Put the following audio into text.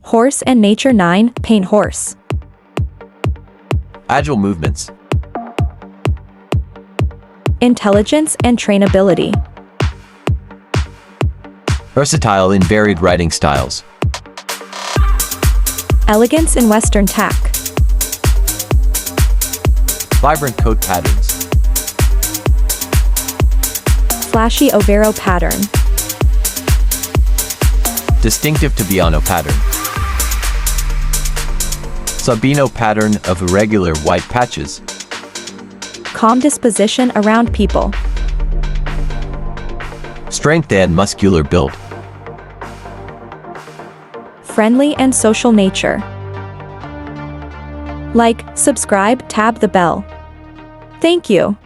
Horse and nature 9, paint horse. Agile movements. Intelligence and trainability. Versatile in varied writing styles. Elegance in Western tack. Vibrant coat patterns. Flashy Overo pattern. Distinctive Tobiano pattern. Sabino pattern of irregular white patches. Calm disposition around people. Strength and muscular build. Friendly and social nature. Like, subscribe, tab the bell. Thank you.